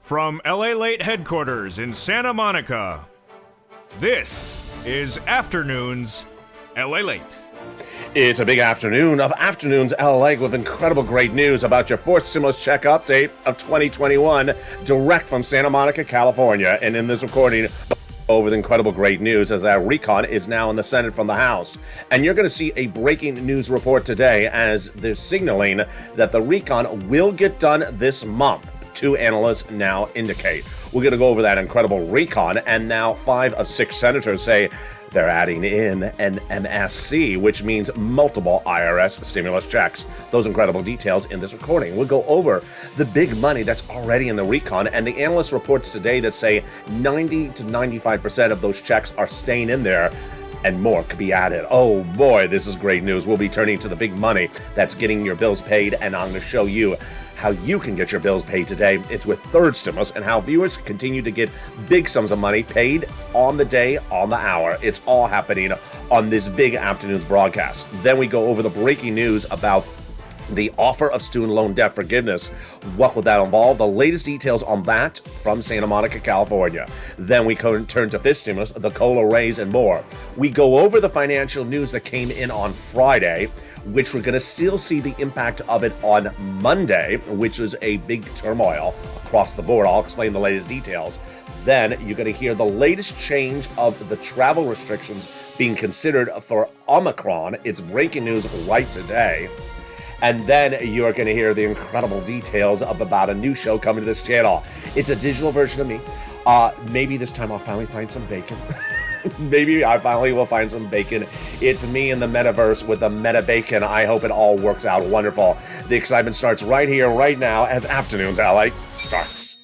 From LALATE headquarters in Santa Monica, this is Afternoons LALATE. It's a big afternoon of Afternoons LALATE with incredible great news about your fourth stimulus check update of 2021, direct from Santa Monica, California. And in this recording, with incredible great news is that RECON is now in the Senate from the House. And you're going to see a breaking news report today as they're signaling that the RECON will get done this month. Two analysts now indicate. We're going to go over that incredible RECON, and now 5 of 6 senators say they're adding in an MSC, which means multiple IRS stimulus checks. Those incredible details in this recording. We'll go over the big money that's already in the RECON, and the analyst reports today that say 90 to 95% of those checks are staying in there, and more could be added. Oh boy, this is great news. We'll be turning to the big money that's getting your bills paid, and I'm going to show you how you can get your bills paid today. It's with third stimulus, and how viewers continue to get big sums of money paid on the day, on the hour. It's all happening on this big afternoon's broadcast. Then we go over the breaking news about the offer of student loan debt forgiveness. What would that involve? The latest details on that from Santa Monica, California. Then we turn to fifth stimulus, the COLA raise, and more. We go over the financial news that came in on Friday, which we're going to still see the impact of it on Monday, which is a big turmoil across the board. I'll explain the latest details. Then you're going to hear the latest change of the travel restrictions being considered for Omicron. It's breaking news right today. And then you're going to hear the incredible details about a new show coming to this channel. It's a digital version of me. Maybe this time I'll finally find some bacon. Maybe I finally will find some bacon. It's me in the metaverse with the meta bacon. I hope it all works out wonderful. The excitement starts right here, right now, as Afternoons LALATE starts.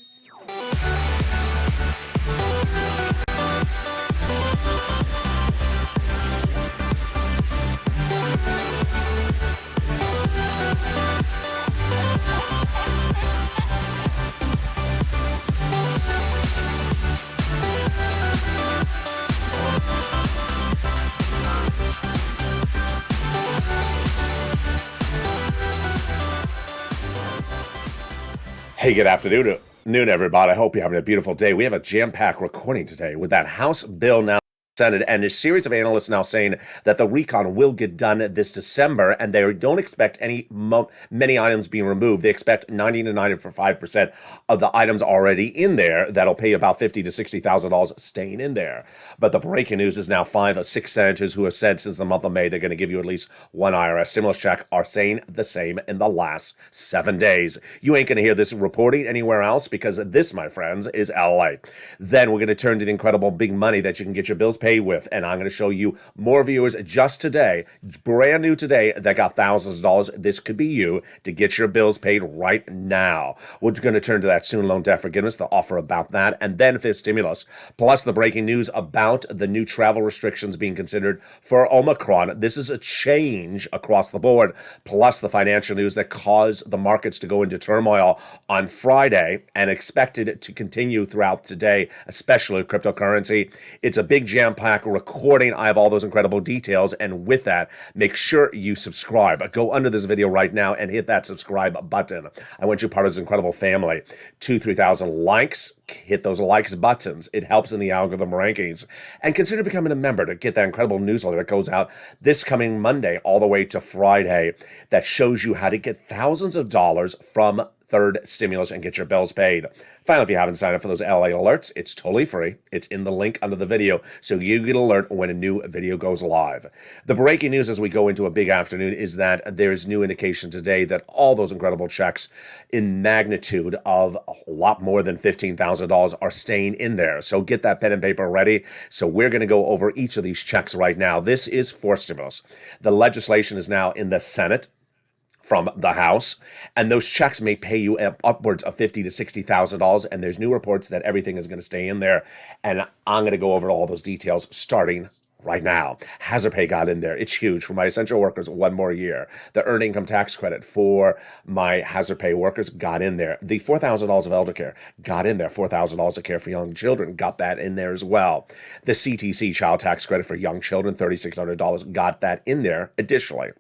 Hey, good afternoon, everybody. I hope you're having a beautiful day. We have a jam-packed recording today with that House bill now Senate, and a series of analysts now saying that the RECON will get done this December, and they don't expect many items being removed. They expect 90 to 95% of the items already in there that'll pay about $50,000 to $60,000 staying in there. But the breaking news is now 5 of 6 senators who have said since the month of May they're going to give you at least one IRS stimulus check are saying the same in the last 7 days. You ain't going to hear this reporting anywhere else, because this, my friends, is LA. Then we're going to turn to the incredible big money that you can get your bills paid with, and I'm going to show you more viewers just today, brand new today, that got thousands of dollars. This could be you to get your bills paid right now. We're going to turn to that student loan debt forgiveness, the offer about that, and then fifth stimulus, plus the breaking news about the new travel restrictions being considered for Omicron. This is a change across the board, plus the financial news that caused the markets to go into turmoil on Friday and expected to continue throughout today, especially cryptocurrency. It's a big jam-packed recording. I have all those incredible details, and with that, make sure you subscribe. Go under this video right now and hit that subscribe button. I want you part of this incredible family. 2,000-3,000 likes. Hit those likes buttons. It helps in the algorithm rankings. And consider becoming a member to get that incredible newsletter that goes out this coming Monday all the way to Friday that shows you how to get thousands of dollars from third stimulus and get your bills paid. Finally, if you haven't signed up for those LA alerts, it's totally free. It's in the link under the video, so you get an alert when a new video goes live. The breaking news as we go into a big afternoon is that there's new indication today that all those incredible checks in magnitude of a lot more than $15,000 are staying in there. So get that pen and paper ready. So we're going to go over each of these checks right now. This is fourth stimulus. The legislation is now in the Senate from the House, and those checks may pay you upwards of $50,000 to $60,000, and there's new reports that everything is going to stay in there, and I'm going to go over all those details starting right now. Hazard pay got in there. It's huge for my essential workers. One more year. The earned income tax credit for my hazard pay workers got in there. The $4,000 of elder care got in there. $4,000 of care for young children got that in there as well. The CTC child tax credit for young children, $3,600, got that in there additionally.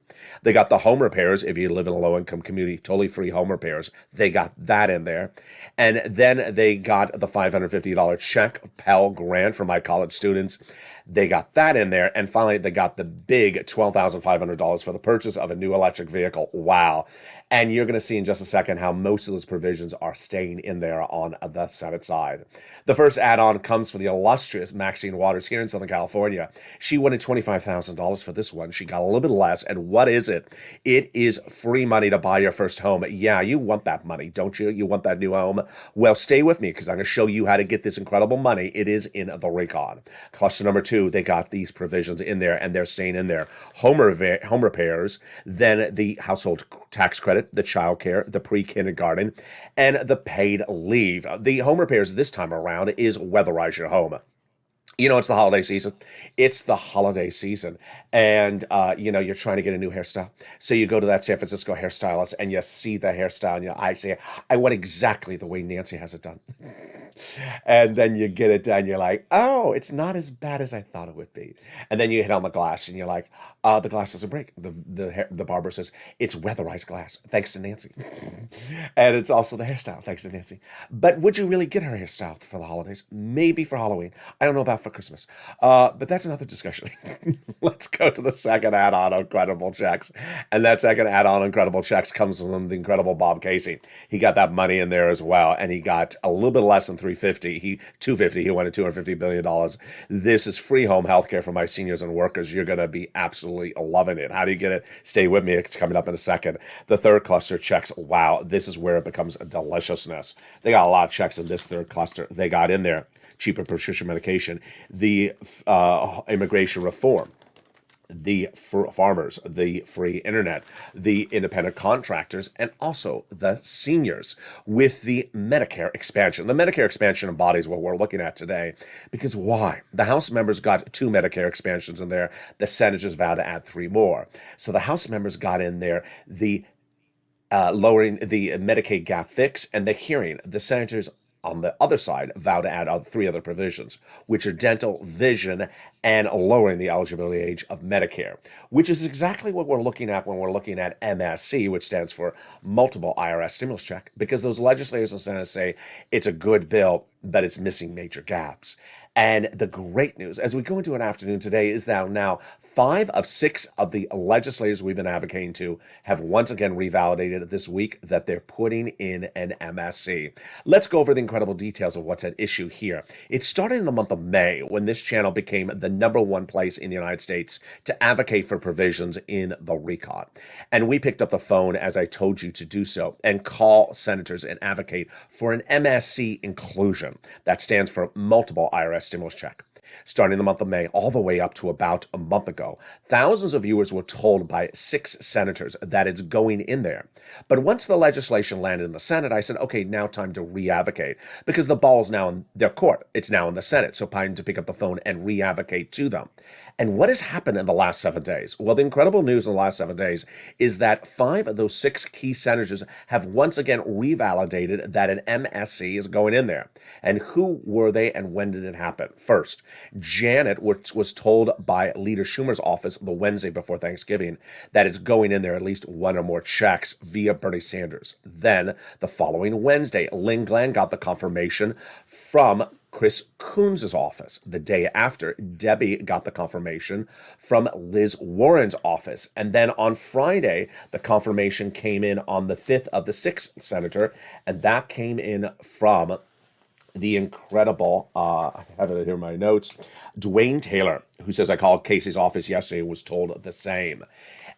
They got the home repairs if you live in a low-income community, totally free home repairs. They got that in there. And then they got the $550 check Pell Grant for my college students. They got that in there. And finally, they got the big $12,500 for the purchase of a new electric vehicle. Wow. And you're going to see in just a second how most of those provisions are staying in there on the Senate side. The first add-on comes from the illustrious Maxine Waters here in Southern California. She wanted $25,000 for this one. She got a little bit less. And what is it? It is free money to buy your first home. Yeah, you want that money, don't you? You want that new home? Well, stay with me because I'm going to show you how to get this incredible money. It is in the RECON. Cluster number 2, they got these provisions in there and they're staying in there. Home repairs, then the household tax credit, the child care, the pre-kindergarten, and the paid leave. The home repairs this time around is weatherize your home. You know, it's the holiday season. It's the holiday season. And, you're trying to get a new hairstyle. So you go to that San Francisco hairstylist and you see the hairstyle and your eyes say, I want exactly the way Nancy has it done. And then you get it done. You're like, oh, it's not as bad as I thought it would be. And then you hit on the glass and you're like, the glass doesn't break. The barber says, it's weatherized glass, thanks to Nancy. And it's also the hairstyle, thanks to Nancy. But would you really get her hairstyle for the holidays? Maybe for Halloween. I don't know about for Christmas. But that's another discussion. Let's go to the second add-on Incredible Checks. And that second add-on Incredible Checks comes from the incredible Bob Casey. He got that money in there as well. And he got a little bit less than $250. He wanted $250 billion. This is free home health care for my seniors and workers. You're going to be absolutely loving it. How do you get it? Stay with me. It's coming up in a second. The third cluster checks. Wow, this is where it becomes a deliciousness. They got a lot of checks in this third cluster. They got in there cheaper prescription medication, the immigration reform, the farmers, the free internet, the independent contractors, and also the seniors with the Medicare expansion. The Medicare expansion embodies what we're looking at today. Because why? The House members got 2 Medicare expansions in there. The senators vowed to add 3 more. So the House members got in there the lowering the Medicaid gap fix and the hearing. The senators on the other side vow to add 3 other provisions, which are dental, vision, and lowering the eligibility age of Medicare, which is exactly what we're looking at when we're looking at MSC, which stands for Multiple IRS Stimulus Check, because those legislators in the Senate say it's a good bill, but it's missing major gaps. And the great news, as we go into an afternoon today, is that now 5 of 6 of the legislators we've been advocating to have once again revalidated this week that they're putting in an MSC. Let's go over the incredible details of what's at issue here. It started in the month of May when this channel became the #1 place in the United States to advocate for provisions in the RECON. And we picked up the phone, as I told you to do so, and call senators and advocate for an MSC inclusion. That stands for Multiple IRS Stimulus Check. Starting in the month of May all the way up to about a month ago, thousands of viewers were told by 6 senators that it's going in there. But once the legislation landed in the Senate, I said, okay, now time to re-advocate, because the ball's now in their court. It's now in the Senate, so time to pick up the phone and re-advocate to them. And what has happened in the last 7 days? Well, the incredible news in the last 7 days is that 5 of those 6 key senators have once again revalidated that an MSC is going in there. And who were they and when did it happen? First, Janet was told by Leader Schumer's office the Wednesday before Thanksgiving that it's going in there at least 1 or more checks via Bernie Sanders. Then, the following Wednesday, Lynn Glenn got the confirmation from Chris Coons' office. The day after, Debbie got the confirmation from Liz Warren's office. And then on Friday, the confirmation came in on the 5th of the 6th senator, and that came in from the incredible, I have it here in my notes, Dwayne Taylor, who says, I called Casey's office yesterday, was told the same.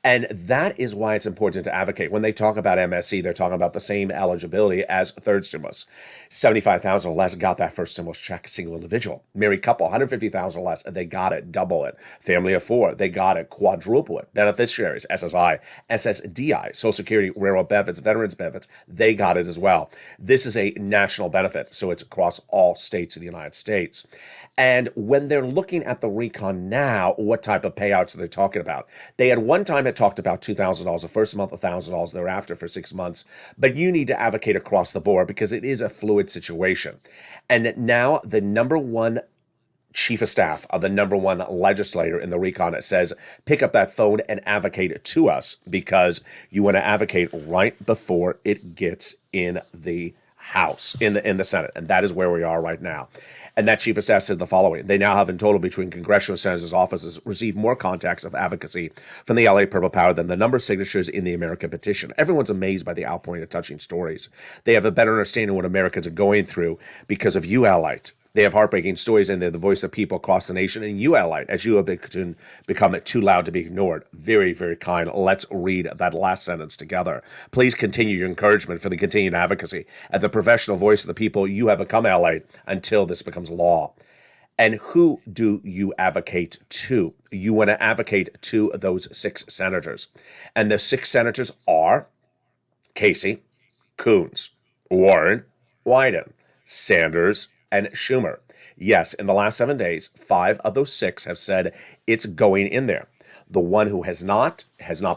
And that is why it's important to advocate. When they talk about MSE, they're talking about the same eligibility as third stimulus. 75,000 or less got that first stimulus check, single individual. Married couple, 150,000 or less, they got it, double it. Family of four, they got it, quadruple it. Beneficiaries, SSI, SSDI, Social Security, railroad benefits, veterans benefits, they got it as well. This is a national benefit, so it's across all states of the United States. And when they're looking at the recon now, what type of payouts are they talking about? They had one time had talked about $2,000 the first month, $1,000 thereafter for 6 months. But you need to advocate across the board because it is a fluid situation. And now the number one chief of staff of the number one legislator in the recon says, pick up that phone and advocate to us because you want to advocate right before it gets in the House, in the Senate. And that is where we are right now. And that chief of staff said the following: they now have in total between congressional senators' offices received more contacts of advocacy from the LA Purple Power than the number of signatures in the American petition. Everyone's amazed by the outpouring of touching stories. They have a better understanding of what Americans are going through because of you, LALATE. They have heartbreaking stories, and they're the voice of people across the nation. And you, LALATE, as you have become too loud to be ignored. Very, very kind. Let's read that last sentence together. Please continue your encouragement for the continued advocacy as the professional voice of the people you have become, LALATE, until this becomes law. And who do you advocate to? You want to advocate to those 6 senators. And the 6 senators are Casey, Coons, Warren, Wyden, Sanders, and Schumer. Yes, in the last 7 days, 5 of those 6 have said it's going in there. The one who has not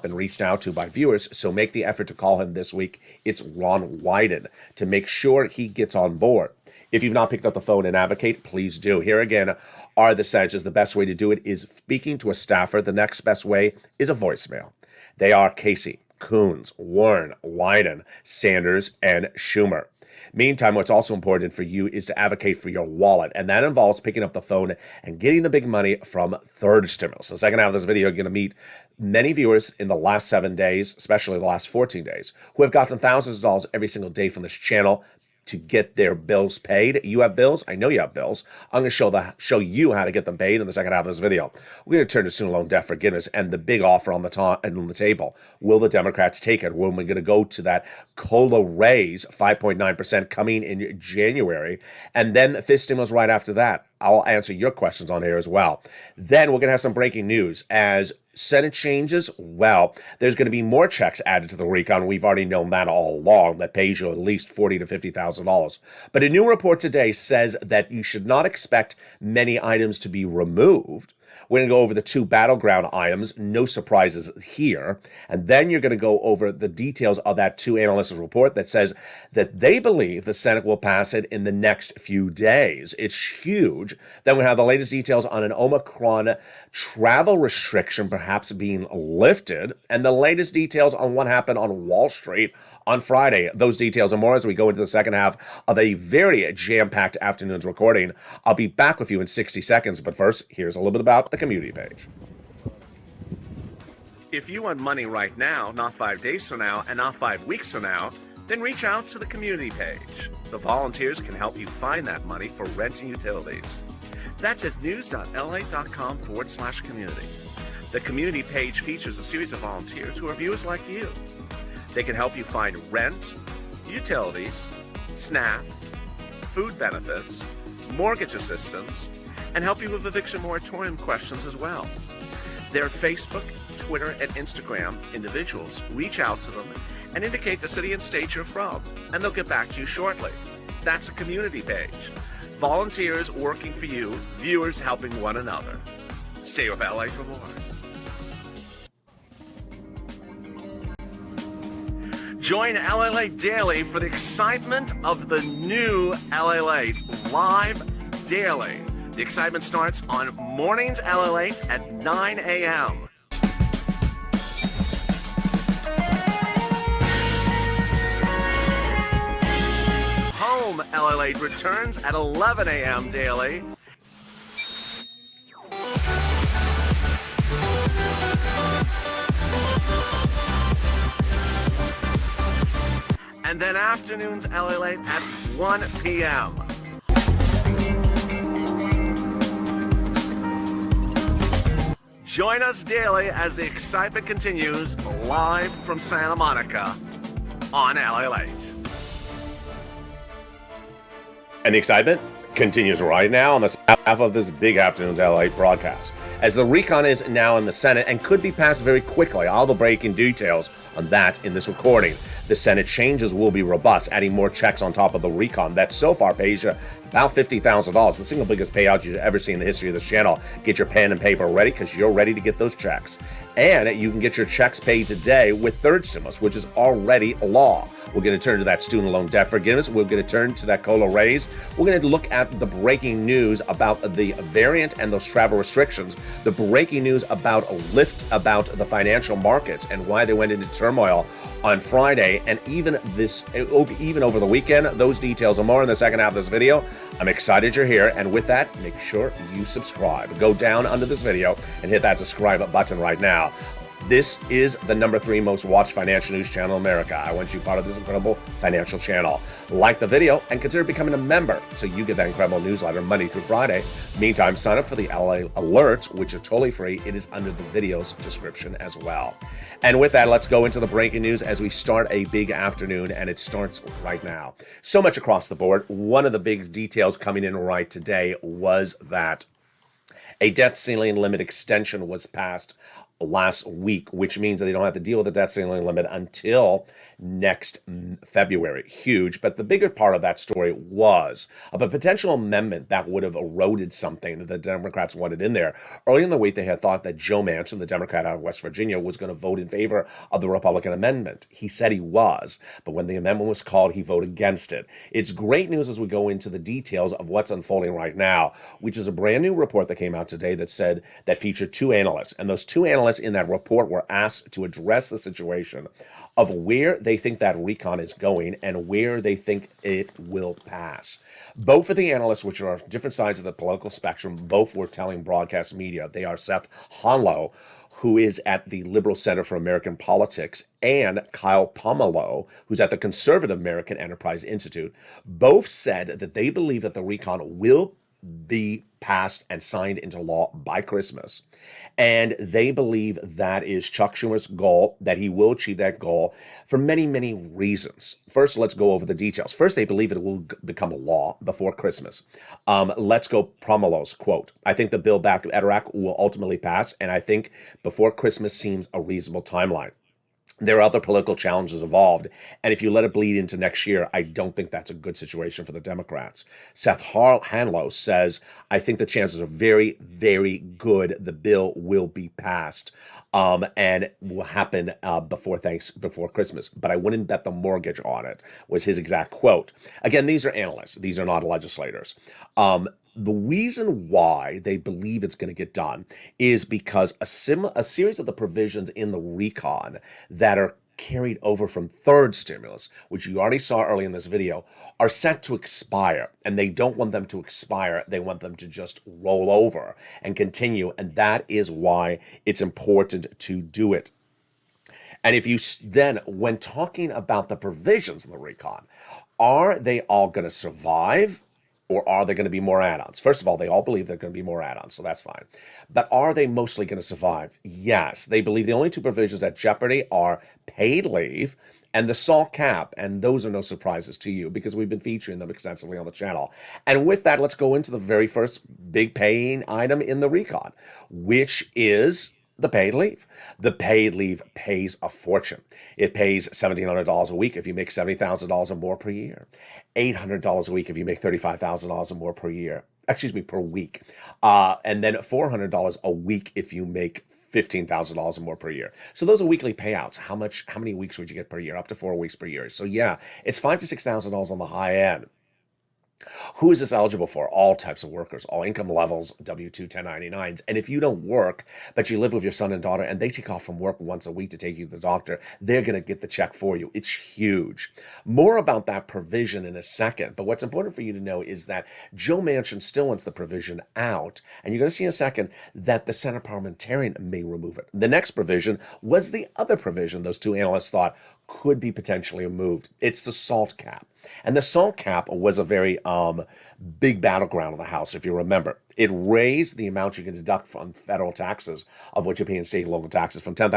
been reached out to by viewers, so make the effort to call him this week. It's Ron Wyden, to make sure he gets on board. If you've not picked up the phone and advocate, please do. Here again are the senators. The best way to do it is speaking to a staffer. The next best way is a voicemail. They are Casey, Coons, Warren, Wyden, Sanders, and Schumer. Meantime, what's also important for you is to advocate for your wallet, and that involves picking up the phone and getting the big money from third stimulus. The second half of this video, you're going to meet many viewers in the last 7 days, especially the last 14 days, who have gotten thousands of dollars every single day from this channel to get their bills paid. You have bills? I know you have bills. I'm going to show you how to get them paid in the second half of this video. We're going to turn to student loan debt forgiveness and the big offer on the table. Will the Democrats take it? When we're going to go to that COLA raise, 5.9% coming in January, and then fifth stimulus right after that. I'll answer your questions on here as well. Then we're going to have some breaking news as Senate changes. Well, there's going to be more checks added to the recon. We've already known that all along. That pays you at least $40,000 to $50,000. But a new report today says that you should not expect many items to be removed. We're going to go over the 2 battleground items. No surprises here. And then you're going to go over the details of that 2 analysts' report that says that they believe the Senate will pass it in the next few days. It's huge. Then we have the latest details on an Omicron travel restriction perhaps being lifted, and the latest details on what happened on Wall Street on Friday. Those details and more as we go into the second half of a very jam-packed afternoon's recording. I'll be back with you in 60 seconds, but first, here's a little bit about the community page. If you want money right now, not 5 days from now, and not 5 weeks from now, then reach out to the community page. The volunteers can help you find that money for rent and utilities. That's at news.la.com/community. The community page features a series of volunteers who are viewers like you. They can help you find rent, utilities, SNAP, food benefits, mortgage assistance, and help you with eviction moratorium questions as well. Their Facebook, Twitter, and Instagram individuals reach out to them and indicate the city and state you're from, and they'll get back to you shortly. That's a community page. Volunteers working for you, viewers helping one another. Stay with LA for more. Join LALATE daily for the excitement of the new LALATE live daily. The excitement starts on mornings LALATE at 9 a.m. Home LALATE returns at 11 a.m. daily. And then afternoons LALATE at 1 p.m. Join us daily as the excitement continues live from Santa Monica on LALATE. And the excitement continues right now on the half of this big afternoon's LALATE broadcast, as the RECON is now in the Senate and could be passed very quickly. All the breaking details on that in this recording. The Senate changes will be robust, adding more checks on top of the RECON that so far pays you about $50,000, the single biggest payout you've ever seen in the history of this channel. Get your pen and paper ready, because you're ready to get those checks. And you can get your checks paid today with third stimulus, which is already law. We're going to turn to that student loan debt forgiveness. We're going to turn to that COLA raise. We're going to look at the breaking news about the variant and those travel restrictions, the breaking news about a lift about the financial markets and why they went into turmoil on Friday, and even over the weekend. Those details and more in the second half of this video. I'm excited you're here, and with that, make sure you subscribe. Go down under this video and hit that subscribe button right now. This is the #3 most watched financial news channel in America. I want you part of this incredible financial channel. Like the video and consider becoming a member so you get that incredible newsletter Monday through Friday. Meantime, sign up for the LA alerts, which are totally free. It is under the video's description as well. And with that, let's go into the breaking news as we start a big afternoon, and it starts right now. So much across the board. One of the big details coming in right today was that a debt ceiling limit extension was passed last week, which means that they don't have to deal with the debt ceiling limit until next February. Huge. But the bigger part of that story was of a potential amendment that would have eroded something that the Democrats wanted in there. Early in the week, they had thought that Joe Manchin, the Democrat out of West Virginia, was going to vote in favor of the Republican amendment. He said he was, but when the amendment was called, he voted against it. It's great news as we go into the details of what's unfolding right now, which is a brand new report that came out today that featured two analysts. And those two analysts in that report were asked to address the situation of where they think that RECON is going and where they think it will pass. Both of the analysts, which are on different sides of the political spectrum, both were telling broadcast media. They are Seth Honlow, who is at the Liberal Center for American Politics, and Kyle Pomeroy, who's at the Conservative American Enterprise Institute. Both said that they believe that the RECON will be passed and signed into law by Christmas. And they believe that is Chuck Schumer's goal, that he will achieve that goal for many, many reasons. First, let's go over the details. First, they believe it will become a law before Christmas. Let's go Pomeroy's quote. I think the bill back to Iraq will ultimately pass, and I think before Christmas seems a reasonable timeline. There are other political challenges involved, and if you let it bleed into next year, I don't think that's a good situation for the Democrats. Seth Honlow says, I think the chances are very, very good the bill will be passed and will happen before Christmas, but I wouldn't bet the mortgage on it, was his exact quote. Again, these are analysts. These are not legislators. The reason why they believe it's going to get done is because a series of the provisions in the RECON that are carried over from third stimulus, which you already saw early in this video, are set to expire. And they don't want them to expire. They want them to just roll over and continue. And that is why it's important to do it. And if you then, when talking about the provisions in the RECON, are they all going to survive? Or are there going to be more add-ons? First of all, they all believe there are going to be more add-ons, so that's fine. But are they mostly going to survive? Yes. They believe the only two provisions at jeopardy are paid leave and the SALT cap, and those are no surprises to you because we've been featuring them extensively on the channel. And with that, let's go into the very first big paying item in the RECON, which is the paid leave. The paid leave pays a fortune. It pays $1,700 a week if you make $70,000 or more per year. $800 a week if you make $35,000 or more per year. Per week. And then $400 a week if you make $15,000 or more per year. So those are weekly payouts. How many weeks would you get per year? Up to 4 weeks per year. So yeah, it's $5,000 to $6,000 on the high end. Who is this eligible for? All types of workers, all income levels, W-2, 1099s. And if you don't work, but you live with your son and daughter, and they take off from work once a week to take you to the doctor, they're going to get the check for you. It's huge. More about that provision in a second. But what's important for you to know is that Joe Manchin still wants the provision out. And you're going to see in a second that the Senate parliamentarian may remove it. The next provision was the other provision those two analysts thought could be potentially removed. It's the SALT cap. And the SALT cap was a very big battleground of the House, if you remember. It raised the amount you can deduct from federal taxes of what you pay in state and local taxes from $10,000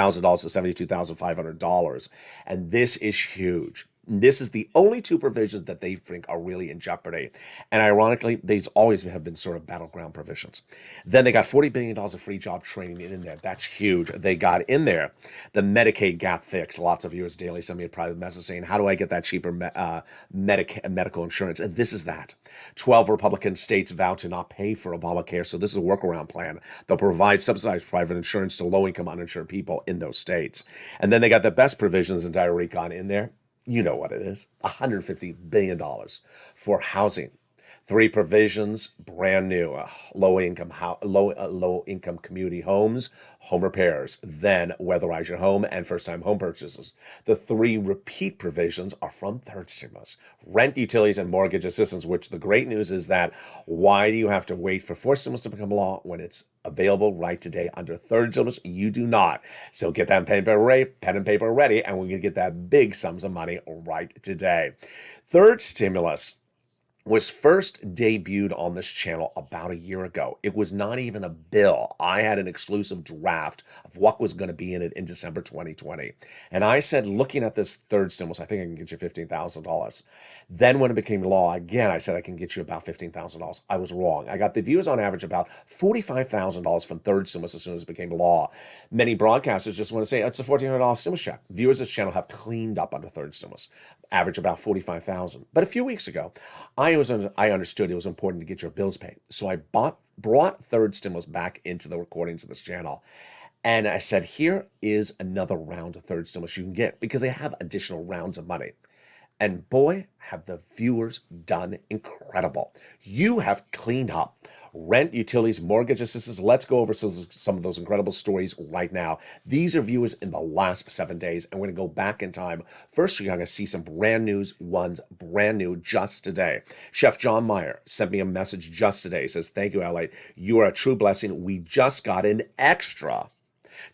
to $72,500. And this is huge. This is the only two provisions that they think are really in jeopardy. And ironically, these always have been sort of battleground provisions. Then they got $40 billion of free job training in there. That's huge. They got in there the Medicaid gap fix. Lots of viewers daily send me a private message saying, how do I get that cheaper medical insurance? And this is that. 12 Republican states vow to not pay for Obamacare. So this is a workaround plan. They'll provide subsidized private insurance to low-income uninsured people in those states. And then they got the best provisions in RECON in there. You know what it is, $150 billion for housing. 3 provisions, brand new, low income community homes, home repairs, then weatherize your home and first-time home purchases. The 3 repeat provisions are from third stimulus, rent, utilities, and mortgage assistance, which the great news is that why do you have to wait for fourth stimulus to become law when it's available right today under third stimulus? You do not. So get that pen and paper ready, and we're going to get that big sums of money right today. Third stimulus was first debuted on this channel about a year ago. It was not even a bill. I had an exclusive draft of what was going to be in it in December 2020. And I said, looking at this third stimulus, I think I can get you $15,000. Then when it became law, again, I said I can get you about $15,000. I was wrong. I got the viewers on average about $45,000 from third stimulus as soon as it became law. Many broadcasters just want to say, it's a $1,400 stimulus check. Viewers of this channel have cleaned up under third stimulus, average about $45,000. But a few weeks ago, I understood it was important to get your bills paid. So I brought third stimulus back into the recordings of this channel. And I said, here is another round of third stimulus you can get because they have additional rounds of money. And boy, have the viewers done incredible. You have cleaned up rent, utilities, mortgage assistance. Let's go over some of those incredible stories right now. These are viewers in the last 7 days, and we're going to go back in time. First, you're going to see some brand new ones, brand new just today. Chef John Meyer sent me a message just today. He says, thank you, LA. You are a true blessing. We just got an extra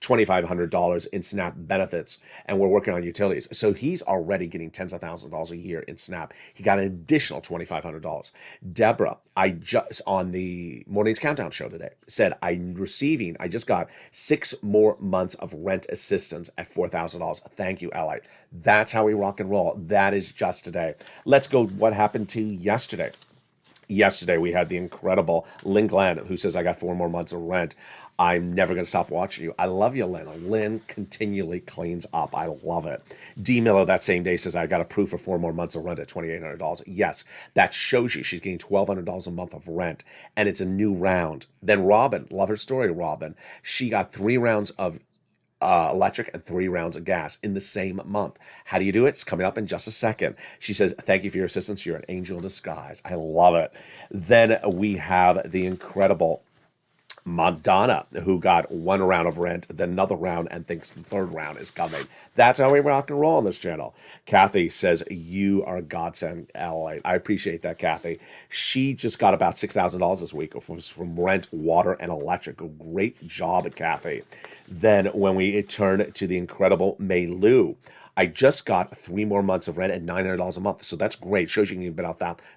$2,500 in SNAP benefits, and we're working on utilities. So he's already getting tens of thousands of dollars a year in SNAP. He got an additional $2,500. Deborah, I just on the Morning's Countdown show today said I just got 6 more months of rent assistance at $4,000. Thank you, LA. That's how we rock and roll. That is just today. Let's go. What happened to yesterday? Yesterday, we had the incredible Lynn Glenn, who says, I got 4 more months of rent. I'm never going to stop watching you. I love you, Lynn. Lynn continually cleans up. I love it. D. Miller that same day says, I got approved for 4 more months of rent at $2,800. Yes, that shows you she's getting $1,200 a month of rent, and it's a new round. Then Robin, love her story, Robin. She got 3 rounds of electric and 3 rounds of gas in the same month. How do you do it? It's coming up in just a second. She says, thank you for your assistance. You're an angel in disguise. I love it. Then we have the incredible Madonna, who got 1 round of rent, then another round, and thinks the 3rd round is coming. That's how we rock and roll on this channel. Kathy says, you are a godsend, LA. I appreciate that, Kathy. She just got about $6,000 this week from rent, water, and electric. A great job, Kathy. Then when we turn to the incredible May Lou, I just got 3 more months of rent at $900 a month. So that's great. Shows you can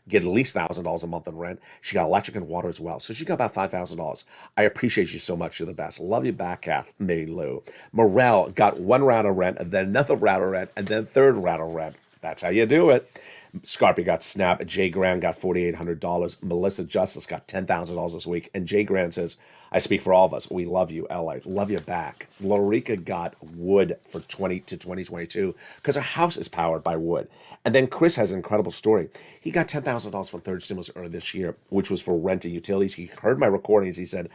get at least $1,000 a month in rent. She got electric and water as well. So she got about $5,000. I appreciate you so much. You're the best. Love you back, Kath, May Lou. Morel got 1 round of rent, and then another round of rent, and then 3rd round of rent. That's how you do it. Scarpy got Snap. Jay Grant got $4,800. Melissa Justice got $10,000 this week. And Jay Grant says, I speak for all of us. We love you, LA. Love you back. Lorica got wood for 2022 because her house is powered by wood. And then Chris has an incredible story. He got $10,000 from third stimulus earlier this year, which was for rent and utilities. He heard my recordings. He said,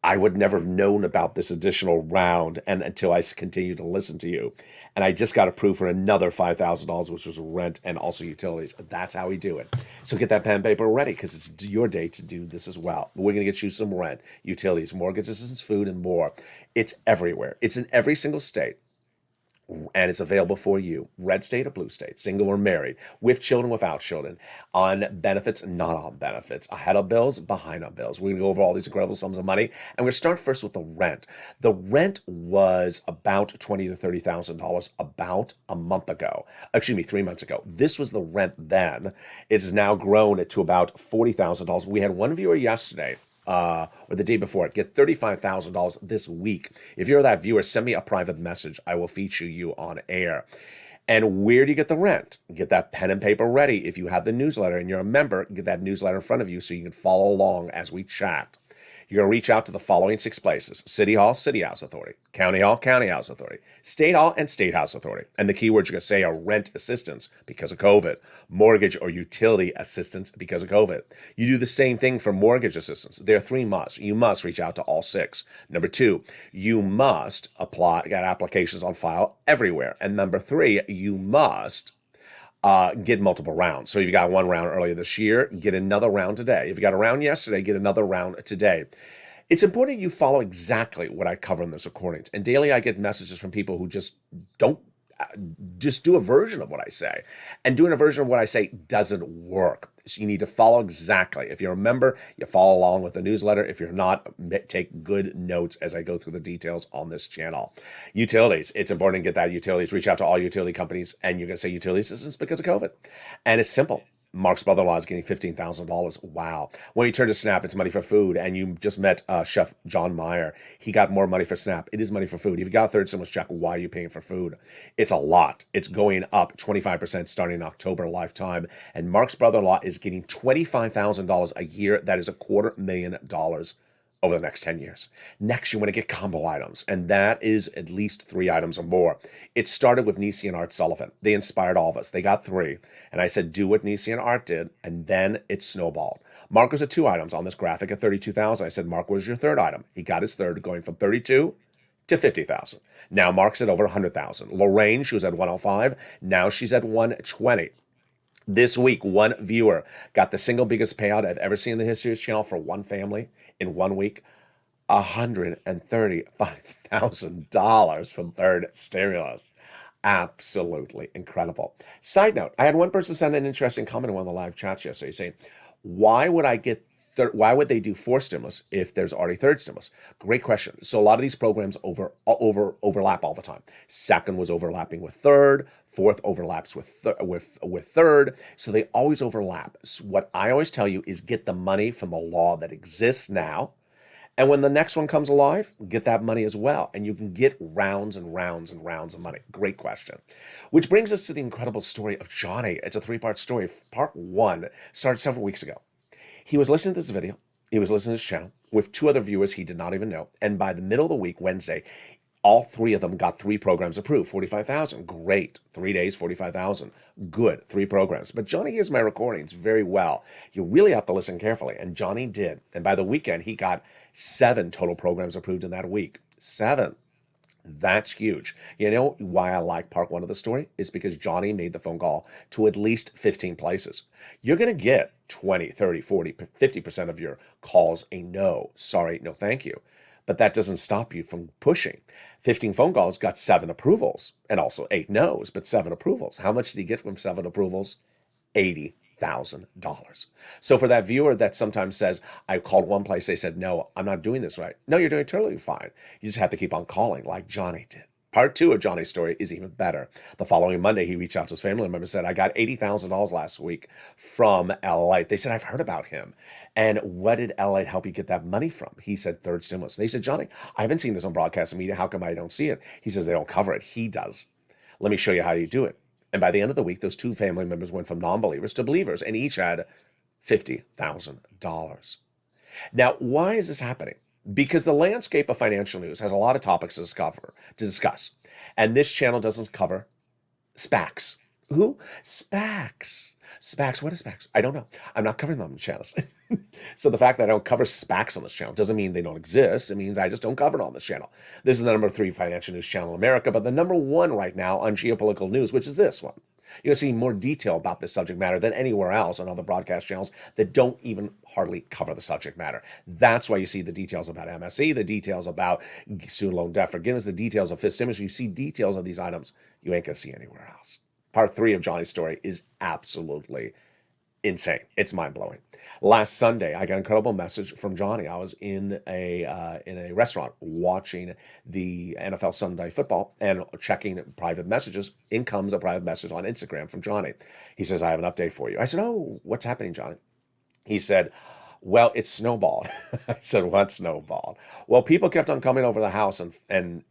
I would never have known about this additional round and until I continued to listen to you. And I just got approved for another $5,000, which was rent and also utilities. That's how we do it. So get that pen and paper ready because it's your day to do this as well. We're going to get you some rent, utilities, mortgage assistance, food, and more. It's everywhere. It's in every single state. And it's available for you, red state or blue state, single or married, with children, without children, on benefits, not on benefits, ahead of bills, behind on bills. We're going to go over all these incredible sums of money, and we're going to start first with the rent. The rent was about $20,000 to $30,000 about a month ago. 3 months ago. This was the rent then. It has now grown to about $40,000. We had one viewer yesterday or the day before, get $35,000 this week. If you're that viewer, send me a private message. I will feature you on air. And where do you get the rent? Get that pen and paper ready. If you have the newsletter and you're a member, get that newsletter in front of you so you can follow along as we chat. You're going to reach out to the following 6 places: City Hall, City House Authority; County Hall, County House Authority; State Hall, and State House Authority. And the keywords you're going to say are rent assistance because of COVID, mortgage or utility assistance because of COVID. You do the same thing for mortgage assistance. There are 3 musts. You must reach out to all 6. Number 2, you must get applications on file everywhere. And number 3, you must get multiple rounds. So if you got 1 round earlier this year, get another round today. If you got a round yesterday, get another round today. It's important you follow exactly what I cover in this recordings. And daily I get messages from people who just do a version of what I say. And doing a version of what I say doesn't work. So you need to follow exactly. If you're a member, you follow along with the newsletter. If you're not, take good notes as I go through the details on this channel. Utilities. It's important to get that utilities. Reach out to all utility companies, and you're going to say utility assistance because of COVID. And it's simple. Mark's brother-in-law is getting $15,000. Wow. When you turn to SNAP, it's money for food. And you just met Chef John Meyer. He got more money for SNAP. It is money for food. If you got a third stimulus check, why are you paying for food? It's a lot. It's going up 25% starting in October lifetime. And Mark's brother-in-law is getting $25,000 a year. That is $250,000 over the next 10 years. Next, you want to get combo items, and that is at least 3 items or more. It started with Nisi and Art Sullivan. They inspired all of us. They got 3, and I said, do what Nisi and Art did, and then it snowballed. Mark was at 2 items on this graphic at $32,000. I said, Mark, where's your 3rd item? He got his 3rd, going from 32 to 50,000. Now Mark's at over 100,000. Lorraine, she was at 105. Now she's at 120. This week, 1 viewer got the single biggest payout I've ever seen in the history of this channel for 1 family in 1 week, $135,000 from 3rd stimulus. Absolutely incredible. Side note, I had one person send an interesting comment in one of the live chats yesterday saying, why would they do 4 stimulus if there's already 3rd stimulus? Great question. So a lot of these programs overlap all the time. 2nd was overlapping with 3rd. 4th overlaps with 3rd. So they always overlap. So what I always tell you is get the money from the law that exists now. And when the next one comes alive, get that money as well. And you can get rounds and rounds and rounds of money. Great question. Which brings us to the incredible story of Johnny. It's a 3-part story. Part 1 started several weeks ago. He was listening to this video. He was listening to this channel with 2 other viewers he did not even know. And by the middle of the week, Wednesday, all 3 of them got 3 programs approved, 45,000. Great. 3 days, 45,000. Good. 3 programs. But Johnny hears my recordings very well. You really have to listen carefully. And Johnny did. And by the weekend, he got 7 total programs approved in that week. 7. That's huge. You know why I like part 1 of the story? Is because Johnny made the phone call to at least 15 places. You're going to get 20, 30, 40, 50% of your calls a no. Sorry, no thank you. But that doesn't stop you from pushing. 15 phone calls got 7 approvals and also 8 no's, but 7 approvals. How much did he get from 7 approvals? $80,000. So for that viewer that sometimes says, I called one place, they said, no, I'm not doing this right. No, you're doing it totally fine. You just have to keep on calling like Johnny did. Part 2 of Johnny's story is even better. The following Monday, he reached out to his family member and said, I got $80,000 last week from LALATE. They said, I've heard about him. And what did LALATE help you get that money from? He said, 3rd stimulus. They said, Johnny, I haven't seen this on broadcast media. How come I don't see it? He says, they don't cover it. He does. Let me show you how you do it. And by the end of the week, those 2 family members went from non-believers to believers, and each had $50,000. Now, why is this happening? Because the landscape of financial news has a lot of topics to discuss. And this channel doesn't cover SPACs. Who? SPACs. SPACs, what is SPACs? I don't know. I'm not covering them on channels. So the fact that I don't cover SPACs on this channel doesn't mean they don't exist. It means I just don't cover it on this channel. This is the number 3 financial news channel in America, but the number 1 right now on geopolitical news, which is this one. You'll see more detail about this subject matter than anywhere else on other broadcast channels that don't even hardly cover the subject matter. That's why you see the details about MSE, the details about student loan debt forgiveness, the details of 5th stimulus. You see details of these items you ain't going to see anywhere else. Part 3 of Johnny's story is absolutely insane. It's mind-blowing. Last Sunday, I got an incredible message from Johnny. I was in a restaurant watching the NFL Sunday football and checking private messages. In comes a private message on Instagram from Johnny. He says, I have an update for you. I said, oh, what's happening, Johnny? He said, Well, it snowballed. I said, what snowballed? Well, people kept on coming over the house and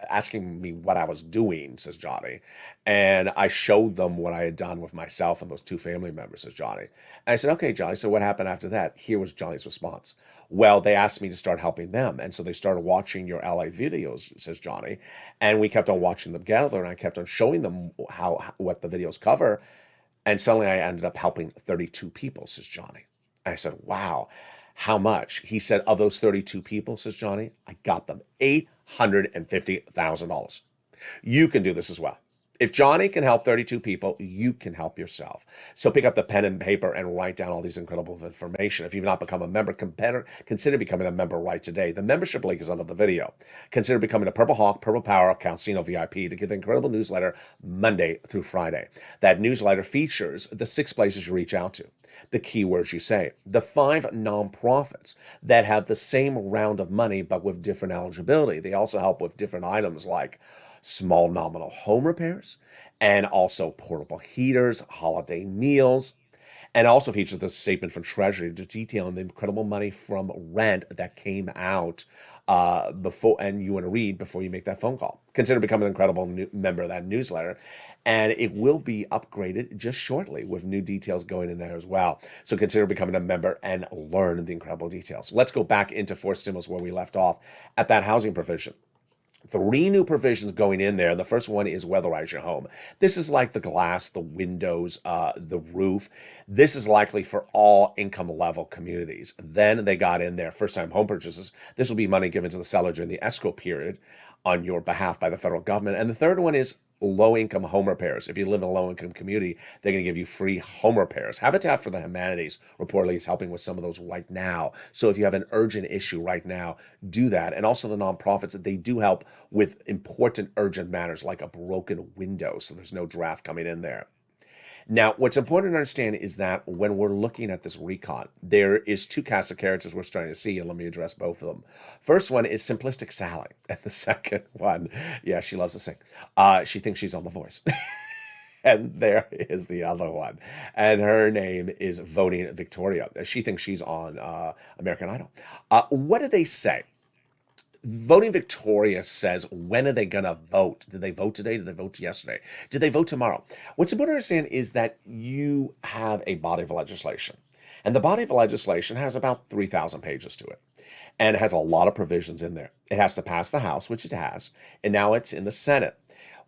asking me what I was doing, says Johnny. And I showed them what I had done with myself and those two family members, says Johnny. And I said, okay, Johnny, so what happened after that? Here was Johnny's response. Well, they asked me to start helping them. And so they started watching your LA videos, says Johnny. And we kept on watching them together, and I kept on showing them what the videos cover. And suddenly I ended up helping 32 people, says Johnny. And I said, wow, how much? He said, of those 32 people, says Johnny, I got them $850,000. You can do this as well. If Johnny can help 32 people, you can help yourself. So pick up the pen and paper and write down all these incredible information. If you've not become a member, consider becoming a member right today. The membership link is under the video. Consider becoming a Purple Hawk, Purple Power, Calcino VIP to get the incredible newsletter Monday through Friday. That newsletter features the 6 places you reach out to, the keywords you say, the 5 nonprofits that have the same round of money but with different eligibility. They also help with different items like small nominal home repairs, and also portable heaters, holiday meals, and also features the statement from Treasury to detailing the incredible money from rent that came out before, and you want to read before you make that phone call. Consider becoming an incredible member of that newsletter, and it will be upgraded just shortly with new details going in there as well. So consider becoming a member and learn the incredible details. Let's go back into forced stimulus where we left off at that housing provision. 3 new provisions going in there. The first one is weatherize your home. This is like the glass, the windows, the roof. This is likely for all income level communities. Then they got in there first-time home purchases. This will be money given to the seller during the escrow period on your behalf by the federal government. And the third one is low-income home repairs. If you live in a low-income community, they're going to give you free home repairs. Habitat for the Humanities reportedly is helping with some of those right now. So if you have an urgent issue right now, do that. And also the nonprofits, that they do help with important urgent matters like a broken window, so there's no draft coming in there. Now, what's important to understand is that when we're looking at this recon, there is 2 casts of characters we're starting to see, and let me address both of them. First one is Simplistic Sally, and the second one, yeah, she loves to sing. She thinks she's on The Voice. And there is the other one. And her name is Voting Victoria. She thinks she's on American Idol. What do they say? Voting Victoria says, when are they going to vote? Did they vote today? Did they vote yesterday? Did they vote tomorrow? What's important to understand is that you have a body of legislation. And the body of legislation has about 3,000 pages to it. And it has a lot of provisions in there. It has to pass the House, which it has. And now it's in the Senate.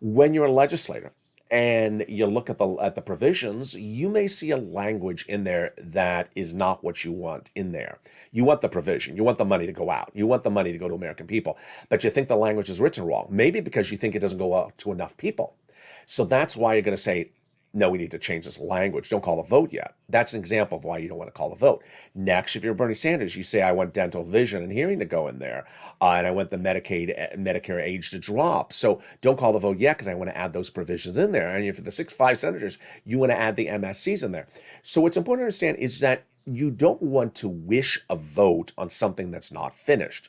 When you're a legislator and you look at the provisions, you may see a language in there that is not what you want in there. You want the provision. You want the money to go out. You want the money to go to American people. But you think the language is written wrong. Maybe because you think it doesn't go out to enough people. So that's why you're going to say, no, we need to change this language. Don't call a vote yet. That's an example of why you don't want to call a vote. Next, if you're Bernie Sanders, you say, I want dental, vision, and hearing to go in there. And I want the Medicare age to drop. So don't call the vote yet because I want to add those provisions in there. And for the 5 senators, you want to add the MSCs in there. So what's important to understand is that you don't want to wish a vote on something that's not finished.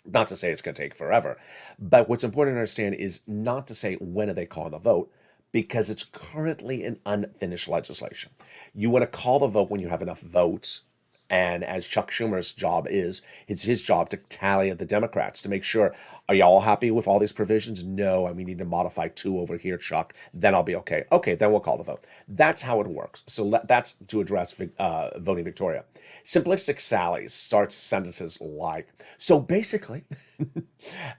Not to say it's going to take forever. But what's important to understand is not to say, when are they calling the vote? Because it's currently an unfinished legislation. You want to call the vote when you have enough votes. And as Chuck Schumer's job is, it's his job to tally at the Democrats to make sure, are you all happy with all these provisions? No, and we need to modify 2 over here, Chuck. Then I'll be okay. Okay, then we'll call the vote. That's how it works. So that's to address Voting Victoria. Simplistic Sally starts sentences like, so basically,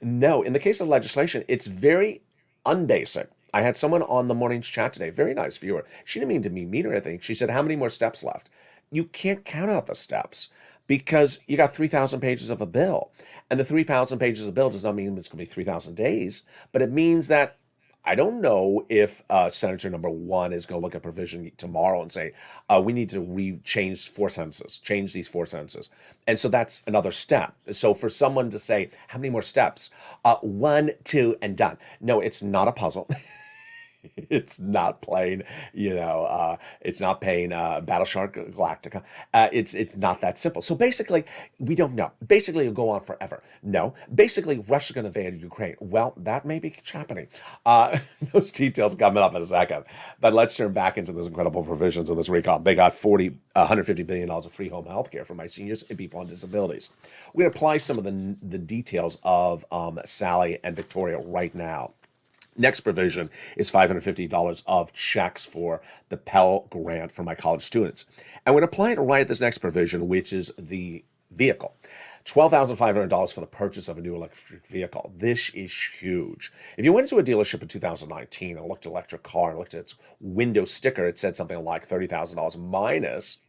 no, in the case of legislation, it's very unbasic. I had someone on the morning's chat today, very nice viewer. She didn't mean to be mean or anything. She said, how many more steps left? You can't count out the steps because you got 3,000 pages of a bill. And the 3,000 pages of a bill does not mean it's going to be 3,000 days, but it means that I don't know if Senator number 1 is going to look at provision tomorrow and say, we need to change these 4 sentences. And so that's another step. So for someone to say, how many more steps? 1, 2, and done. No, it's not a puzzle. It's not playing, it's not paying Battlestar Galactica. It's not that simple. So basically, we don't know. Basically, it'll go on forever. No. Basically, Russia's going to invade Ukraine. Well, that may be happening. Those details coming up in a second. But let's turn back into those incredible provisions of this recon. They got $150 billion of free home health care for my seniors and people on disabilities. We're going to apply some of the details of Sally and Victoria right now. Next provision is $550 of checks for the Pell Grant for my college students. And we're going to apply it right at this next provision, which is the vehicle. $12,500 for the purchase of a new electric vehicle. This is huge. If you went to a dealership in 2019 and looked at an electric car and looked at its window sticker, it said something like $30,000 minus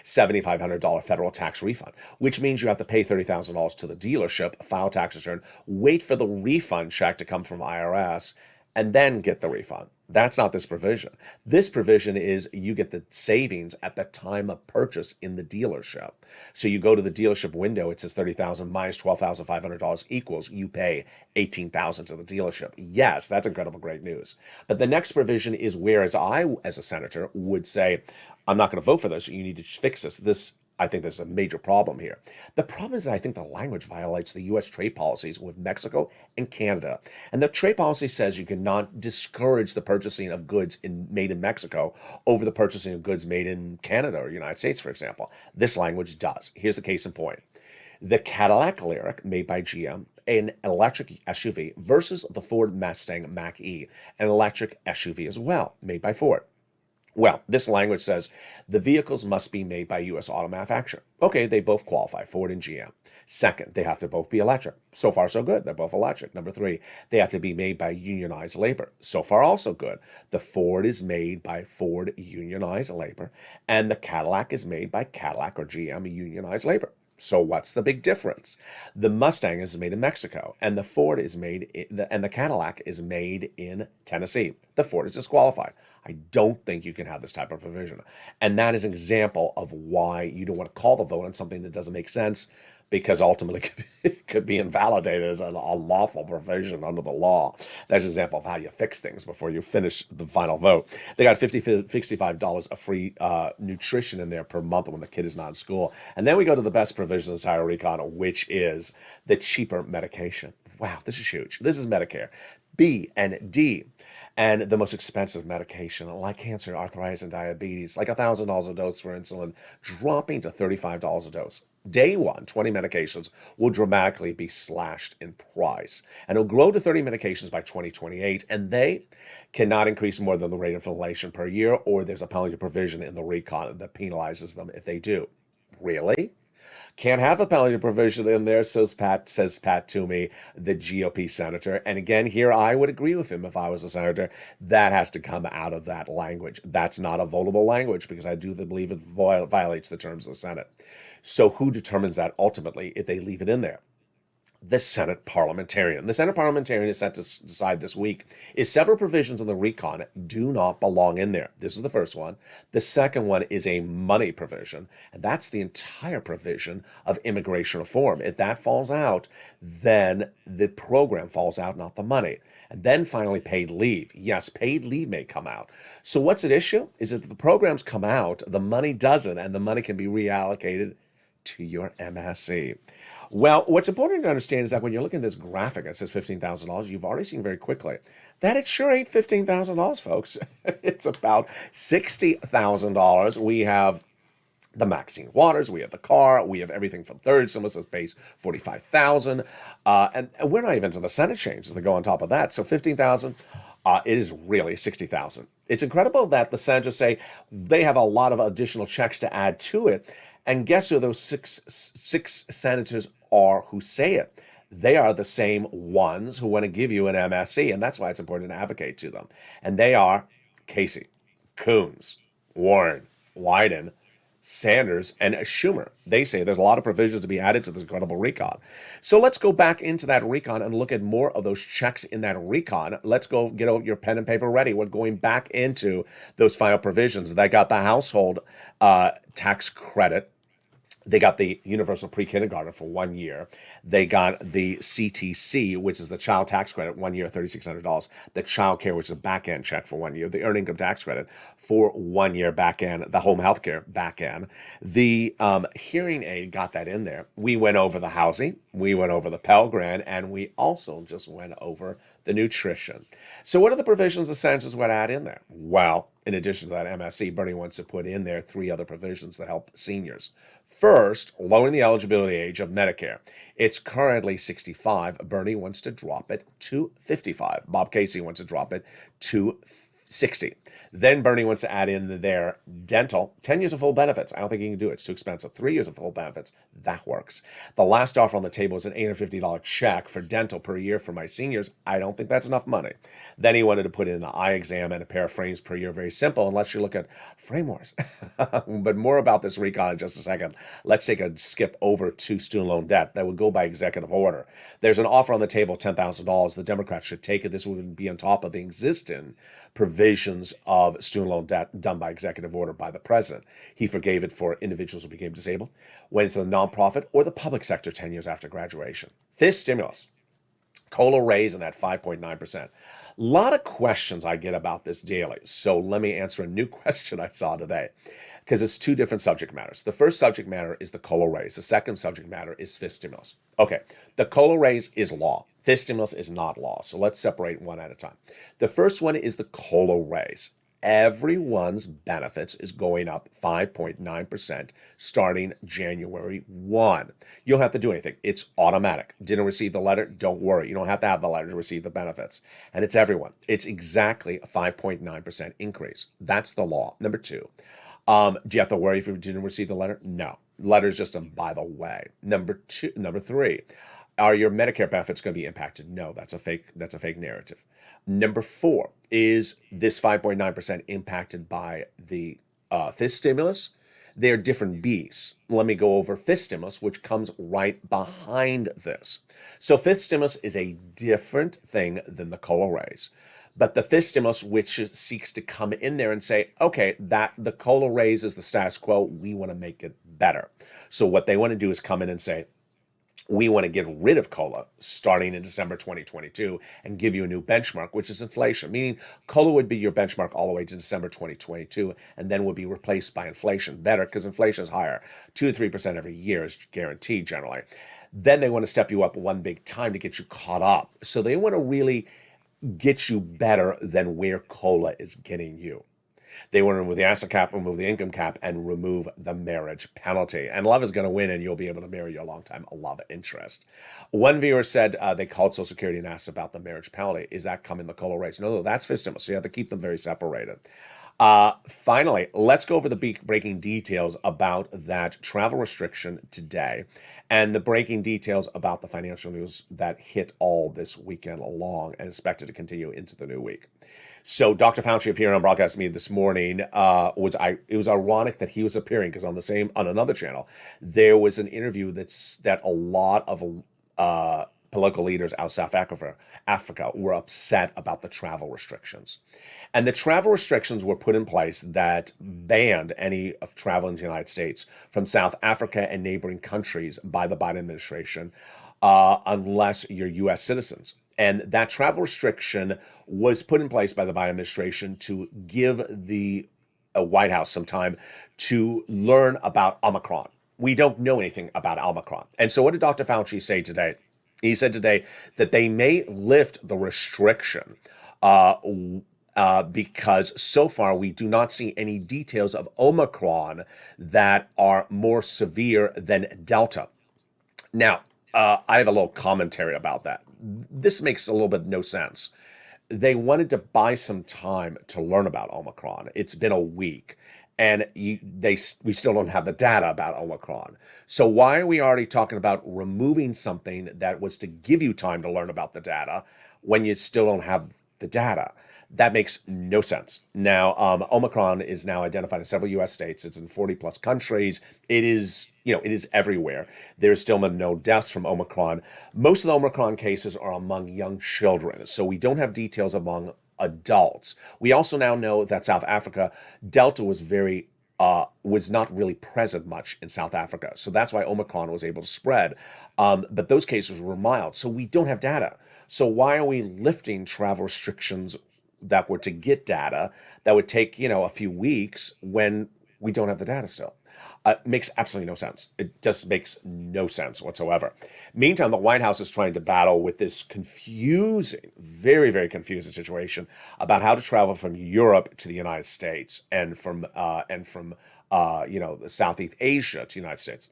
$7,500 federal tax refund, which means you have to pay $30,000 to the dealership, file tax return, wait for the refund check to come from IRS, and then get the refund. That's not this provision. This provision is you get the savings at the time of purchase in the dealership. So you go to the dealership window, it says $30,000 minus $12,500 equals you pay $18,000 to the dealership. Yes, that's incredible, great news. But the next provision is whereas I, as a senator, would say, I'm not going to vote for this. You need to fix this. I think there's a major problem here. The problem is that I think the language violates the U.S. trade policies with Mexico and Canada. And the trade policy says you cannot discourage the purchasing of goods made in Mexico over the purchasing of goods made in Canada or United States, for example. This language does. Here's the case in point. The Cadillac Lyric made by GM, an electric SUV, versus the Ford Mustang Mach-E, an electric SUV as well, made by Ford. Well, this language says the vehicles must be made by U.S. auto manufacturer. Okay, they both qualify, Ford and GM. Second, they have to both be electric. So far, so good. They're both electric. Number three, they have to be made by unionized labor. So far, also good. The Ford is made by Ford unionized labor, and the Cadillac is made by Cadillac or GM unionized labor. So what's the big difference? The Mustang is made in Mexico, and the Ford is and the Cadillac is made in Tennessee. The Ford is disqualified. I don't think you can have this type of provision. And that is an example of why you don't want to call the vote on something that doesn't make sense, because ultimately it could be invalidated as a lawful provision under the law. That's an example of how you fix things before you finish the final vote. They got $65 of free nutrition in there per month when the kid is not in school. And then we go to the best provision of this entire recon, which is the cheaper medication. Wow, this is huge. This is Medicare. B and D. And the most expensive medication, like cancer, arthritis, and diabetes, like $1,000 a dose for insulin, dropping to $35 a dose. Day one, 20 medications will dramatically be slashed in price. And it'll grow to 30 medications by 2028, and they cannot increase more than the rate of inflation per year, or there's a penalty provision in the recon that penalizes them if they do. Really? Can't have a penalty provision in there, says Pat Toomey, the GOP senator. And again, here I would agree with him if I was a senator. That has to come out of that language. That's not a votable language because I do believe it violates the terms of the Senate. So who determines that ultimately if they leave it in there? The Senate parliamentarian. The Senate parliamentarian is set to decide this week is several provisions of the recon do not belong in there. This is the first one. The second one is a money provision, and that's the entire provision of immigration reform. If that falls out, then the program falls out, not the money. And then finally, paid leave. Yes, paid leave may come out. So what's at issue is that the programs come out, the money doesn't, and the money can be reallocated to your MSC. Well, what's important to understand is that when you look at this graphic that says $15,000, you've already seen very quickly that it sure ain't $15,000, folks. It's about $60,000. We have the Maxine Waters, we have the car, we have everything from third. Someone says pays $45,000, and we're not even to the Senate changes that go on top of that. So $15,000. It is really $60,000. It's incredible that the senators say they have a lot of additional checks to add to it. And guess who those six senators are who say it? They are the same ones who want to give you an MSC, and that's why it's important to advocate to them. And they are Casey, Coons, Warren, Wyden, Sanders, and Schumer. They say there's a lot of provisions to be added to this incredible recon. So let's go back into that recon and look at more of those checks in that recon. Let's go get your pen and paper ready. We're going back into those final provisions that got the household tax credit. They got the universal pre-kindergarten for 1 year. They got the CTC, which is the child tax credit, 1 year, $3,600. The child care, which is a back-end check for 1 year. The earned income tax credit for 1 year back-end. The home health care back-end. The hearing aid got that in there. We went over the housing. We went over the Pell Grant. And we also just went over the nutrition. So what are the provisions the Sanchez would add in there? Well, in addition to that MSC, Bernie wants to put in there 3 other provisions that help seniors. First, lowering the eligibility age of Medicare. It's currently 65. Bernie wants to drop it to 55. Bob Casey wants to drop it to 60. Then Bernie wants to add in their dental, 10 years of full benefits. I don't think he can do it. It's too expensive. 3 years of full benefits. That works. The last offer on the table is an $850 check for dental per year for my seniors. I don't think that's enough money. Then he wanted to put in the eye exam and a pair of frames per year. Very simple, unless you look at frame wars. But more about this recon in just a second. Let's take a skip over to student loan debt. That would go by executive order. There's an offer on the table, $10,000. The Democrats should take it. This would be on top of the existing provisions of student loan debt done by executive order by the president. He forgave it for individuals who became disabled, went into the nonprofit or the public sector 10 years after graduation. Fifth stimulus, COLA raise in that 5.9%. A lot of questions I get about this daily. So let me answer a new question I saw today, because it's 2 different subject matters. The first subject matter is the COLA raise. The second subject matter is fifth stimulus. Okay, the COLA raise is law. Fifth stimulus is not law. So let's separate one at a time. The first one is the COLA raise. Everyone's benefits is going up 5.9% starting January 1. You don't have to do anything. It's automatic. Didn't receive the letter? Don't worry. You don't have to have the letter to receive the benefits. And it's everyone. It's exactly a 5.9% increase. That's the law. Number 2. Do you have to worry if you didn't receive the letter? No. Letter's just a by the way. Number 3. Are your Medicare benefits going to be impacted? No, that's a fake narrative. Number 4, is this 5.9% impacted by the fifth stimulus? They're different beasts. Let me go over fifth stimulus, which comes right behind this. So fifth stimulus is a different thing than the COLA raise. But the fifth stimulus, which seeks to come in there and say, okay, that the COLA raise is the status quo, we want to make it better. So what they want to do is come in and say, we want to get rid of COLA starting in December 2022 and give you a new benchmark, which is inflation, meaning COLA would be your benchmark all the way to December 2022 and then would be replaced by inflation. Better, because inflation is higher. 2 to 3% every year is guaranteed generally. Then they want to step you up one big time to get you caught up. So they want to really get you better than where COLA is getting you. They want to remove the asset cap, remove the income cap, and remove the marriage penalty. And love is going to win, and you'll be able to marry your longtime love interest. One viewer said they called Social Security and asked about the marriage penalty. Is that coming the COLA raise? No, that's fifth stimulus, so you have to keep them very separated. Finally, let's go over the breaking details about that travel restriction today and the breaking details about the financial news that hit all this weekend long and expected to continue into the new week. So Dr. Fauci appearing on broadcast media this morning, it was ironic that he was appearing because on another channel, there was an interview that a lot of political leaders out South Africa were upset about the travel restrictions. And the travel restrictions were put in place that banned any of travel into the United States from South Africa and neighboring countries by the Biden administration, unless you're U.S. citizens. And that travel restriction was put in place by the Biden administration to give the White House some time to learn about Omicron. We don't know anything about Omicron. And so what did Dr. Fauci say today? He said today that they may lift the restriction because so far we do not see any details of Omicron that are more severe than Delta. Now, I have a little commentary about that. This makes a little bit no sense. They wanted to buy some time to learn about Omicron. It's been a week, and we still don't have the data about Omicron. So why are we already talking about removing something that was to give you time to learn about the data when you still don't have the data? That makes no sense. Now, Omicron is now identified in several U.S. states. It's in 40 plus countries. It is everywhere. There's still been no deaths from Omicron. Most of the Omicron cases are among young children, so we don't have details among adults. We also now know that South Africa, Delta was very was not really present much in South Africa. So that's why Omicron was able to spread. But those cases were mild. So we don't have data. So why are we lifting travel restrictions that were to get data that would take, a few weeks when we don't have the data still? Makes absolutely no sense. It just makes no sense whatsoever. Meantime, the White House is trying to battle with this confusing, very, very confusing situation about how to travel from Europe to the United States and from Southeast Asia to the United States.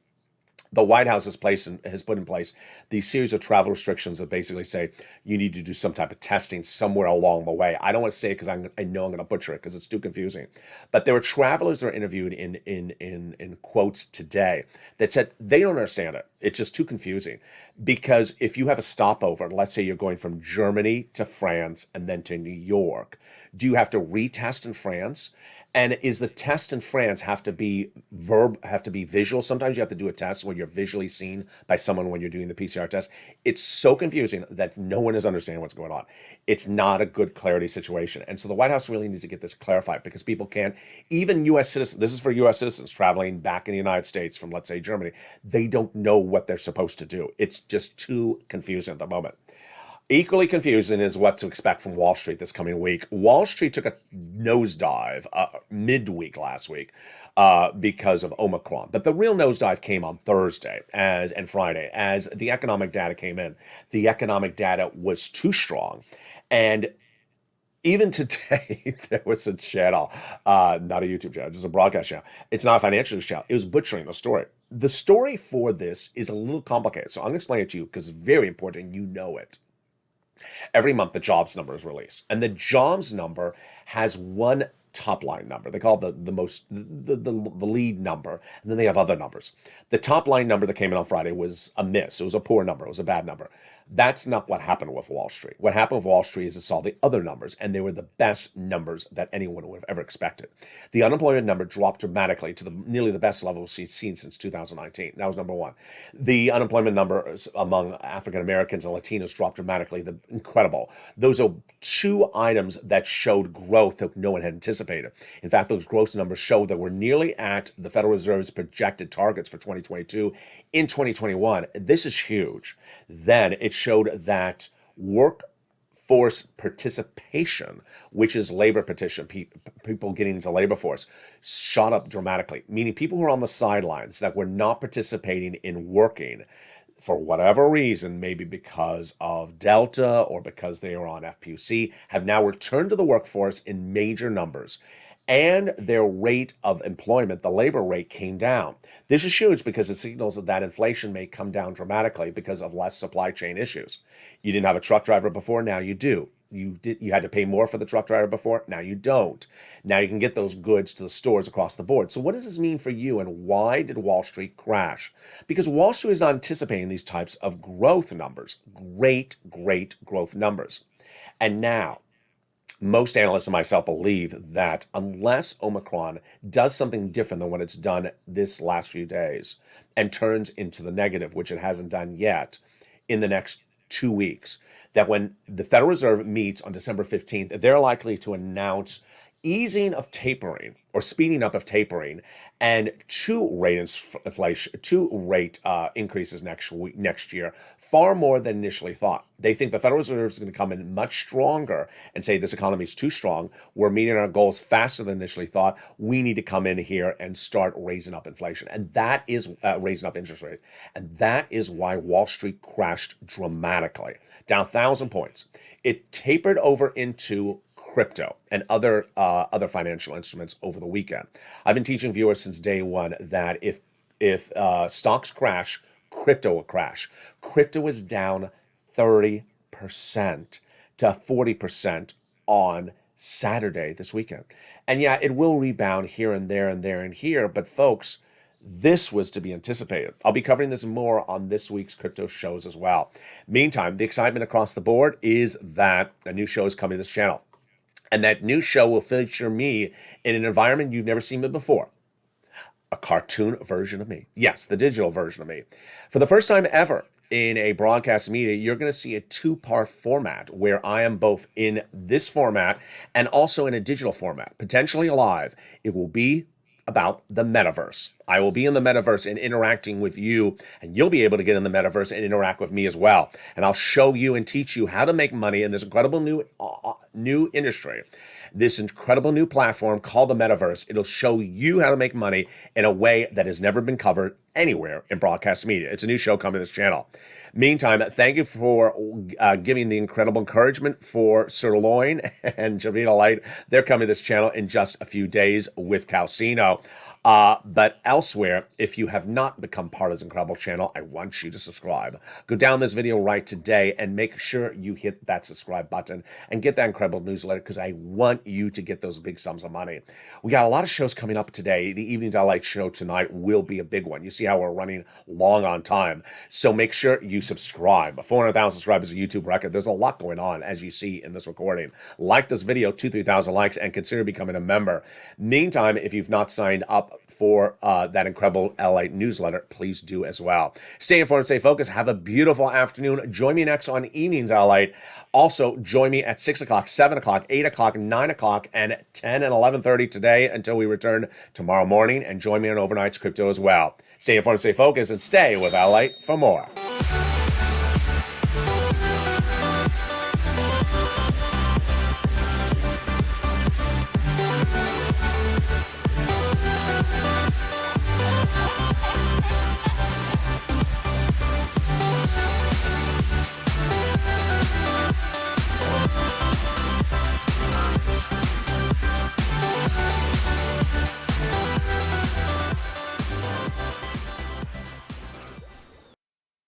The White House has put in place these series of travel restrictions that basically say you need to do some type of testing somewhere along the way. I don't want to say it because I know I'm going to butcher it because it's too confusing. But there were travelers that were interviewed in quotes today that said they don't understand it. It's just too confusing because if you have a stopover, let's say you're going from Germany to France and then to New York, do you have to retest in France? And is the test in France have to be visual? Sometimes you have to do a test where you're visually seen by someone when you're doing the PCR test. It's so confusing that no one is understanding what's going on. It's not a good clarity situation. And so the White House really needs to get this clarified because people can't, even U.S. citizens, this is for U.S. citizens traveling back in the United States from, let's say, Germany, they don't know what they're supposed to do. It's just too confusing at the moment. Equally confusing is what to expect from Wall Street this coming week. Wall Street took a nosedive midweek last week because of Omicron. But the real nosedive came on Thursday and Friday as the economic data came in. The economic data was too strong. And even today, there was a channel, not a YouTube channel, just a broadcast channel. It's not a financial news channel. It was butchering the story. The story for this is a little complicated. So I'm going to explain it to you because it's very important and you know it. Every month, the jobs number is released, and the jobs number has one top line number. They call it the lead number, and then they have other numbers. The top line number that came in on Friday was a miss. It was a poor number. It was a bad number. That's not what happened with Wall Street. What happened with Wall Street is it saw the other numbers, and they were the best numbers that anyone would have ever expected. The unemployment number dropped dramatically to nearly the best level we've seen since 2019. That was number one. The unemployment numbers among African Americans and Latinos dropped dramatically. Incredible. Those are two items that showed growth that no one had anticipated. In fact, those growth numbers show that we're nearly at the Federal Reserve's projected targets for 2022 in 2021. This is huge. Then it showed that workforce participation, which is labor petition, people getting into labor force, shot up dramatically, meaning people who are on the sidelines that were not participating in working for whatever reason, maybe because of Delta or because they are on FPUC, have now returned to the workforce in major numbers. And their rate of employment, the labor rate, came down. This is huge because it signals that inflation may come down dramatically because of less supply chain issues. You didn't have a truck driver before, now you do. You had to pay more for the truck driver before, now you don't. Now you can get those goods to the stores across the board. So what does this mean for you, and why did Wall Street crash? Because Wall Street is not anticipating these types of growth numbers, great growth numbers. And now, most analysts and myself believe that unless Omicron does something different than what it's done this last few days and turns into the negative, which it hasn't done yet, in the next 2 weeks, that when the Federal Reserve meets on December 15th, they're likely to announce easing of tapering or speeding up of tapering and two rate increases next year, far more than initially thought. They think the Federal Reserve is going to come in much stronger and say this economy is too strong. We're meeting our goals faster than initially thought. We need to come in here and start raising up inflation. And that is raising up interest rates. And that is why Wall Street crashed dramatically, down 1,000 points. It tapered over into crypto and other financial instruments over the weekend. I've been teaching viewers since day one that if stocks crash, crypto will crash. Crypto is down 30% to 40% on Saturday this weekend. And yeah, it will rebound here and there and there and here, but folks, this was to be anticipated. I'll be covering this more on this week's crypto shows as well. Meantime, the excitement across the board is that a new show is coming to this channel. And that new show will feature me in an environment you've never seen me before. A cartoon version of me. Yes, the digital version of me. For the first time ever in a broadcast media, you're going to see a two-part format where I am both in this format and also in a digital format, potentially live. It will be about the metaverse. I will be in the metaverse and interacting with you, and you'll be able to get in the metaverse and interact with me as well. And I'll show you and teach you how to make money in this incredible new industry, this incredible new platform called the metaverse. It'll show you how to make money in a way that has never been covered anywhere in broadcast media. It's a new show coming to this channel. Meantime, thank you for giving the incredible encouragement for Sirloin and Javita Light. They're coming to this channel in just a few days with Calcino. But elsewhere, if you have not become part of this incredible channel, I want you to subscribe. Go down this video right today and make sure you hit that subscribe button and get that incredible newsletter, because I want you to get those big sums of money. We got a lot of shows coming up today. The Evenings I Like show tonight will be a big one. You see how we're running long on time. So make sure you subscribe. 400,000 subscribers is a YouTube record. There's a lot going on, as you see in this recording. Like this video, 2,000-3,000 likes, and consider becoming a member. Meantime, if you've not signed up for that incredible LALATE newsletter, please do as well. Stay informed, stay focused. Have a beautiful afternoon. Join me next on Evenings LALATE. Also, join me at 6 o'clock, 7 o'clock, 8 o'clock, 9 o'clock, and 10 and 11:30 today until we return tomorrow morning. And join me on Overnight's Crypto as well. Stay informed, stay focused, and stay with LALATE for more.